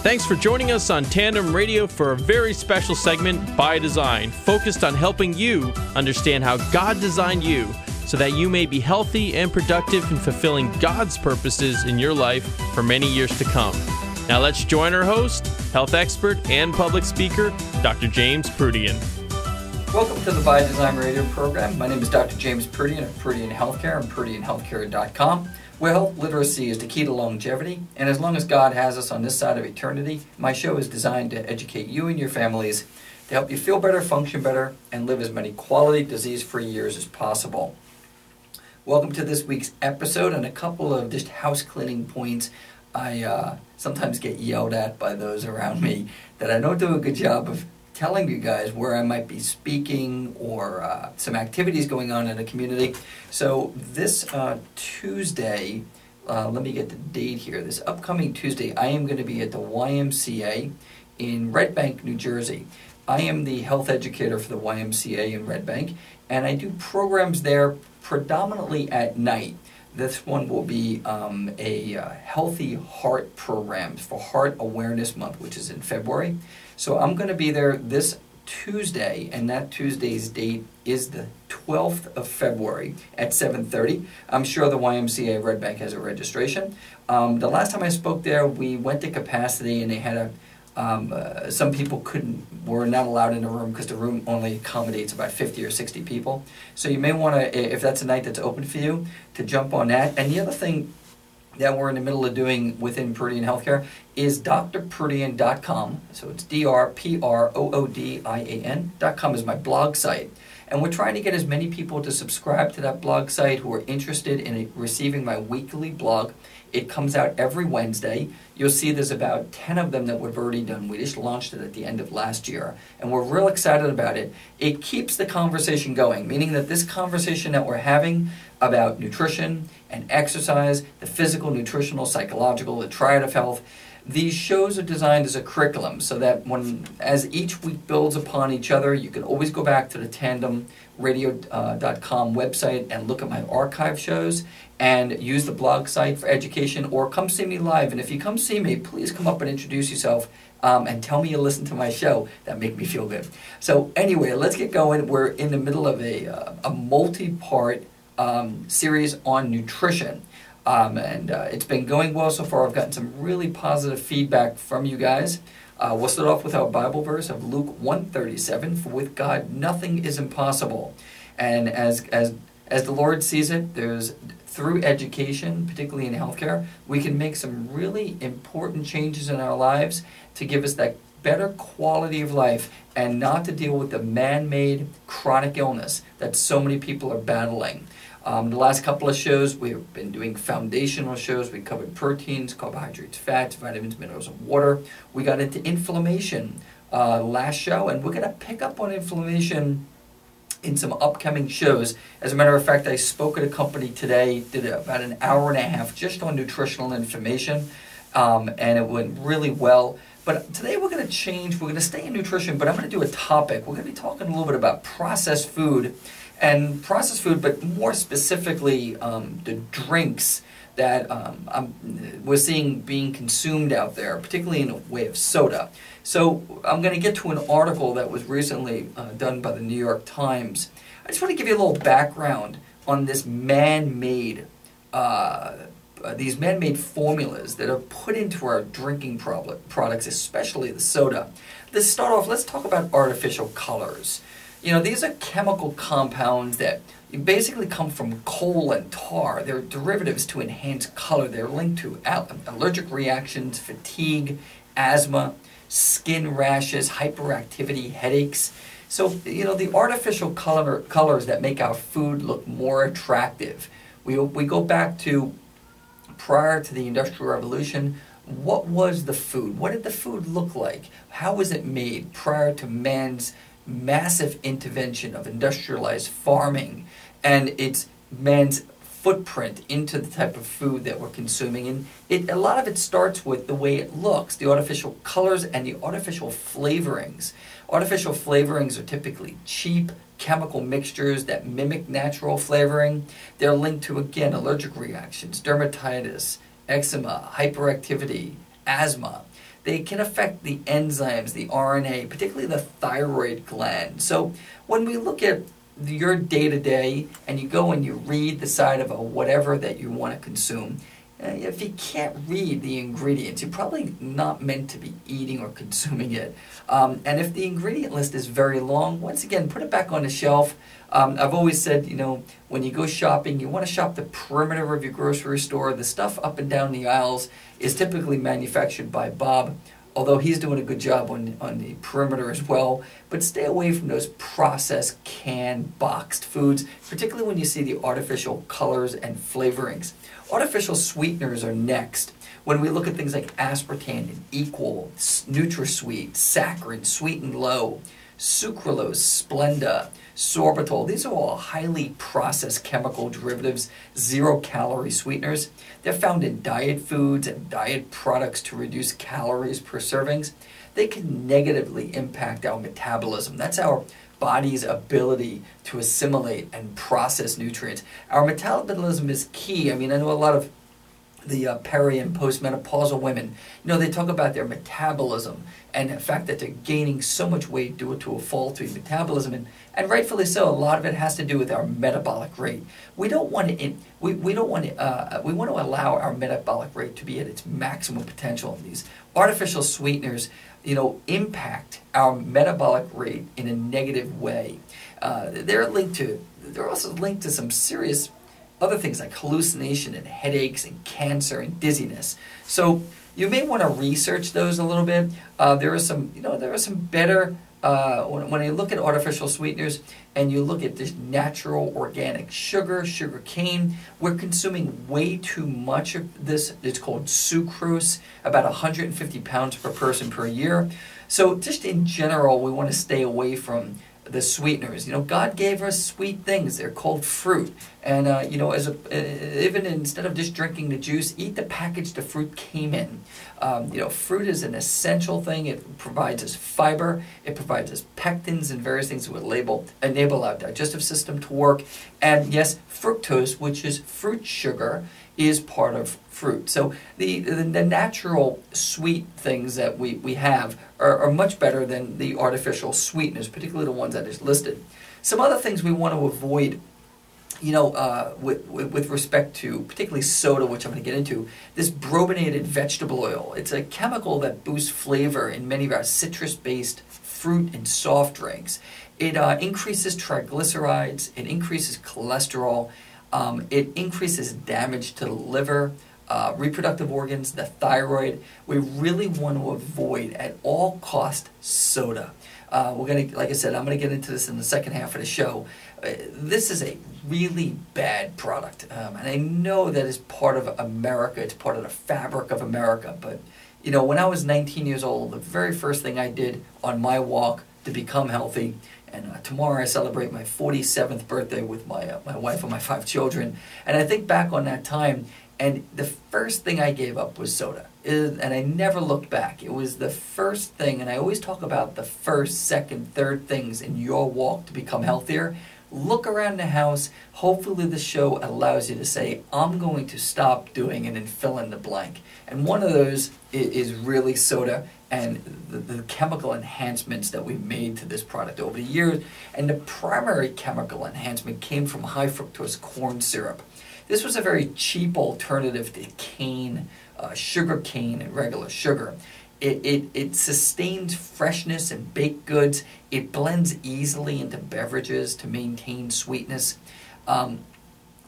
Thanks for joining us on Tandem Radio for a very special segment, By Design, focused on helping you understand how God designed you so that you may be healthy and productive in fulfilling God's purposes in your life for many years to come. Now let's join our host, health expert and public speaker, Dr. James Proodian. Welcome to the By Design Radio program. My name is Dr. James Proodian of Proodian Healthcare and ProodianHealthcare.com. Where health literacy is the key to longevity, and as long as God has us on this side of eternity, my show is designed to educate you and your families to help you feel better, function better, and live as many quality, disease-free years as possible. Welcome to this week's episode, and a couple of just house cleaning points. I sometimes get yelled at by those around me that I don't do a good job of telling you guys where I might be speaking or some activities going on in the community. So this Tuesday, let me get the date here. This upcoming Tuesday, I am going to be at the YMCA in Red Bank, New Jersey. I am the health educator for the YMCA in Red Bank, and I do programs there predominantly at night. This one will be a healthy heart program for Heart Awareness Month, which is in February. So I'm going to be there this Tuesday, and that Tuesday's date is the 12th of February at 7:30. I'm sure the YMCA Red Bank has a registration. The last time I spoke there, we went to capacity, and they had some people were not allowed in the room because the room only accommodates about 50 or 60 people. So you may want to, if that's a night that's open for you, to jump on that. And the other thing that we're in the middle of doing within Proodian Healthcare is drproodian.com. So it's drproodian.com is my blog site. And we're trying to get as many people to subscribe to that blog site who are interested in receiving my weekly blog. It comes out every Wednesday. You'll see there's about 10 of them that we've already done. We just launched it at the end of last year, and we're real excited about it. It keeps the conversation going, meaning that this conversation that we're having about nutrition and exercise, the physical, nutritional, psychological, the triad of health, these shows are designed as a curriculum so that as each week builds upon each other, you can always go back to the tandemradio.com website and look at my archive shows and use the blog site for education, or come see me live. And if you come see me, please come up and introduce yourself and tell me you listen to my show. That make me feel good. So anyway, let's get going. We're in the middle of a multi-part series on nutrition. And it's been going well so far. I've gotten some really positive feedback from you guys. We'll start off with our Bible verse of Luke 1:37, for with God nothing is impossible. And as the Lord sees it, through education, particularly in healthcare, we can make some really important changes in our lives to give us that better quality of life and not to deal with the man-made chronic illness that so many people are battling. The last couple of shows, we've been doing foundational shows. We covered proteins, carbohydrates, fats, vitamins, minerals, and water. We got into inflammation last show, and we're going to pick up on inflammation in some upcoming shows. As a matter of fact, I spoke at a company today, did about an hour and a half just on nutritional information, and it went really well. But today we're going to change. We're going to stay in nutrition, but I'm going to do a topic. We're going to be talking a little bit about processed food, but more specifically the drinks that we're seeing being consumed out there, particularly in the way of soda. So I'm going to get to an article that was recently done by the New York Times. I just want to give you a little background on this man-made, these man-made formulas that are put into our drinking products, especially the soda. Let's start off, let's talk about artificial colors. You know, these are chemical compounds that basically come from coal and tar. They're derivatives to enhance color. They're linked to allergic reactions, fatigue, asthma, skin rashes, hyperactivity, headaches. So, you know, the artificial colors that make our food look more attractive. We go back to prior to the Industrial Revolution. What was the food? What did the food look like? How was it made prior to man's massive intervention of industrialized farming and its man's footprint into the type of food that we're consuming? And a lot of it starts with the way it looks, the artificial colors and the artificial flavorings. Artificial flavorings are typically cheap chemical mixtures that mimic natural flavoring. They're linked to, again, allergic reactions, dermatitis, eczema, hyperactivity, asthma. they can affect the enzymes, the RNA, particularly the thyroid gland. So when we look at your day-to-day and you go and you read the side of a whatever that you want to consume, if you can't read the ingredients, you're probably not meant to be eating or consuming it. And if the ingredient list is very long, once again, put it back on the shelf. I've always said, when you go shopping, you want to shop the perimeter of your grocery store. The stuff up and down the aisles is typically manufactured by Bob, although he's doing a good job on the perimeter as well. But stay away from those processed, canned, boxed foods, particularly when you see the artificial colors and flavorings. Artificial sweeteners are next. When we look at things like aspartame and Equal, NutraSweet, saccharin, Sweet and Low, sucralose, Splenda, sorbitol, these are all highly processed chemical derivatives, zero-calorie sweeteners. They're found in diet foods and diet products to reduce calories per servings. They can negatively impact our metabolism. That's our body's ability to assimilate and process nutrients. Our metabolism is key. I know a lot of the peri and postmenopausal women, they talk about their metabolism and the fact that they're gaining so much weight due to a faulty metabolism, and rightfully so. A lot of it has to do with our metabolic rate. We want to allow our metabolic rate to be at its maximum potential. These artificial sweeteners, impact our metabolic rate in a negative way. They're also linked to some serious other things like hallucination and headaches and cancer and dizziness. So you may want to research those a little bit. There are some better, when you look at artificial sweeteners and you look at this natural organic sugar cane, we're consuming way too much of this. It's called sucrose, about 150 pounds per person per year. So just in general, we want to stay away from the sweeteners. God gave us sweet things. They're called fruit. And, even instead of just drinking the juice, eat the package the fruit came in. Fruit is an essential thing. It provides us fiber. It provides us pectins and various things that would enable our digestive system to work. And yes, fructose, which is fruit sugar, is part of fruit. So the natural sweet things that we have are much better than the artificial sweeteners, particularly the ones that is listed. Some other things we want to avoid, with respect to particularly soda, which I'm going to get into, this brominated vegetable oil. It's a chemical that boosts flavor in many of our citrus-based fruit and soft drinks. It increases triglycerides, it increases cholesterol, it increases damage to the liver, reproductive organs, the thyroid. We really want to avoid at all cost soda. Like I said, I'm going to get into this in the second half of the show. This is a really bad product, and I know that is part of America. It's part of the fabric of America. But when I was 19 years old, the very first thing I did on my walk to become healthy, and tomorrow I celebrate my 47th birthday with my wife and my 5 children, and I think back on that time, and the first thing I gave up was soda. And I never looked back. It was the first thing, and I always talk about the first, second, third things in your walk to become healthier. Look around the house. Hopefully the show allows you to say, I'm going to stop doing it and fill in the blank. And one of those is really soda and the chemical enhancements that we've made to this product over the years. And the primary chemical enhancement came from high fructose corn syrup. This was a very cheap alternative to cane, sugar cane, and regular sugar. It sustains freshness in baked goods. It blends easily into beverages to maintain sweetness.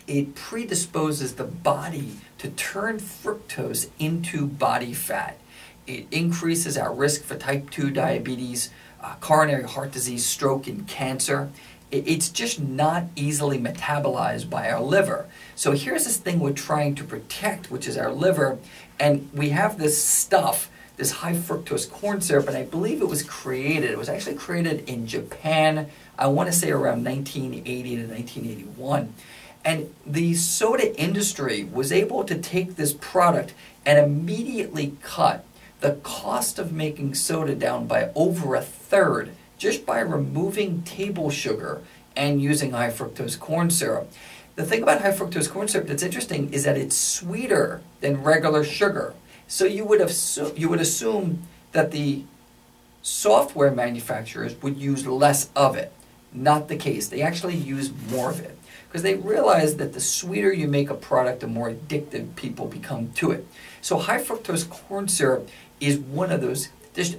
It predisposes the body to turn fructose into body fat. It increases our risk for type 2 diabetes, coronary heart disease, stroke, and cancer. It's just not easily metabolized by our liver. So here's this thing we're trying to protect, which is our liver, and we have this stuff, this high fructose corn syrup, and I believe it was actually created in Japan, I want to say around 1980 to 1981. And the soda industry was able to take this product and immediately cut the cost of making soda down by over a third, just by removing table sugar and using high fructose corn syrup. The thing about high fructose corn syrup that's interesting is that it's sweeter than regular sugar. So you would assume that the software manufacturers would use less of it. Not the case. They actually use more of it because they realize that the sweeter you make a product, the more addicted people become to it. So high fructose corn syrup is one of those just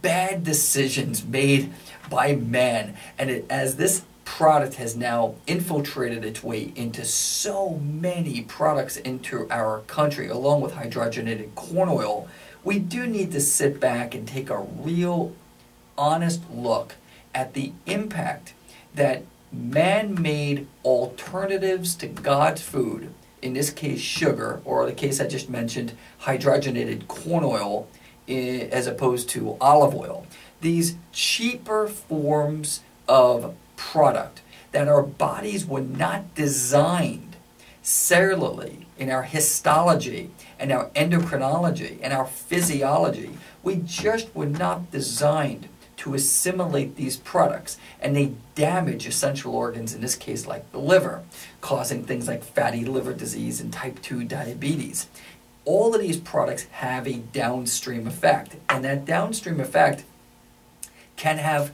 bad decisions made by man. And as this product has now infiltrated its way into so many products into our country, along with hydrogenated corn oil, we do need to sit back and take a real honest look at the impact that man-made alternatives to God's food, in this case sugar, or the case I just mentioned, hydrogenated corn oil, as opposed to olive oil. These cheaper forms of product that our bodies were not designed cellularly in our histology and our endocrinology and our physiology. We just were not designed to assimilate these products, and they damage essential organs, in this case like the liver, causing things like fatty liver disease and type 2 diabetes. All of these products have a downstream effect, and that downstream effect can have,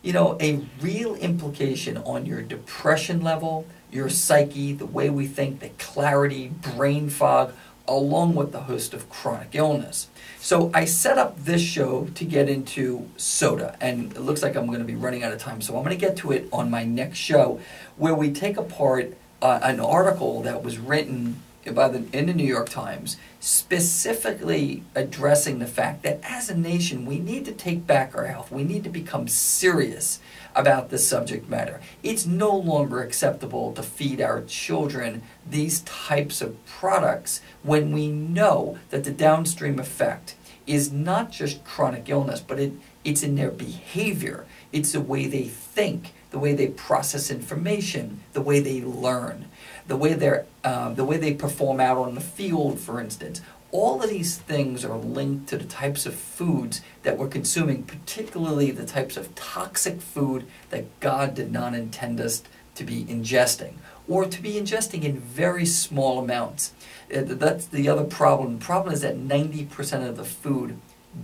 a real implication on your depression level, your psyche, the way we think, the clarity, brain fog, along with the host of chronic illness. So I set up this show to get into soda, and it looks like I'm going to be running out of time, so I'm going to get to it on my next show, where we take apart an article that was written in the New York Times, specifically addressing the fact that as a nation, we need to take back our health. We need to become serious about this subject matter. It's no longer acceptable to feed our children these types of products when we know that the downstream effect is not just chronic illness, but it's in their behavior. It's the way they think, the way they process information, the way they learn, the way they perform out on the field, for instance. All of these things are linked to the types of foods that we're consuming, particularly the types of toxic food that God did not intend us to be ingesting, or to be ingesting in very small amounts. That's the other problem. The problem is that 90% of the food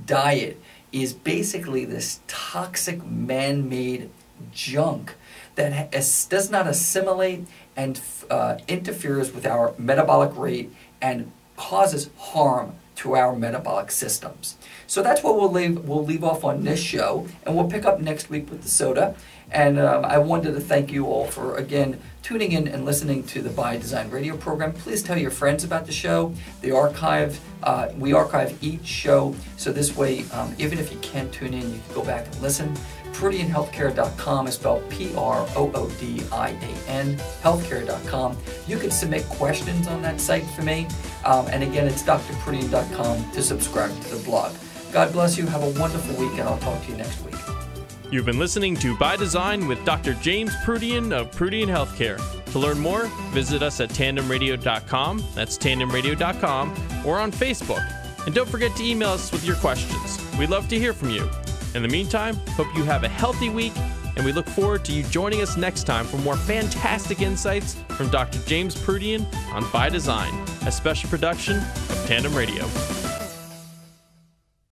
diet is basically this toxic man-made junk that does not assimilate and interferes with our metabolic rate and causes harm to our metabolic systems. So that's what we'll leave off on this show, and we'll pick up next week with the soda. And I wanted to thank you all for, again, tuning in and listening to the By Design radio program. Please tell your friends about the show. We archive each show, so this way, even if you can't tune in, you can go back and listen. Proodianhealthcare.com is spelled Proodian, healthcare.com. You can submit questions on that site for me. And again, it's drproodian.com to subscribe to the blog. God bless you. Have a wonderful week, and I'll talk to you next week. You've been listening to By Design with Dr. James Proodian of Proodian Healthcare. To learn more, visit us at tandemradio.com, that's tandemradio.com, or on Facebook. And don't forget to email us with your questions. We'd love to hear from you. In the meantime, hope you have a healthy week, and we look forward to you joining us next time for more fantastic insights from Dr. James Proodian on By Design, a special production of Tandem Radio.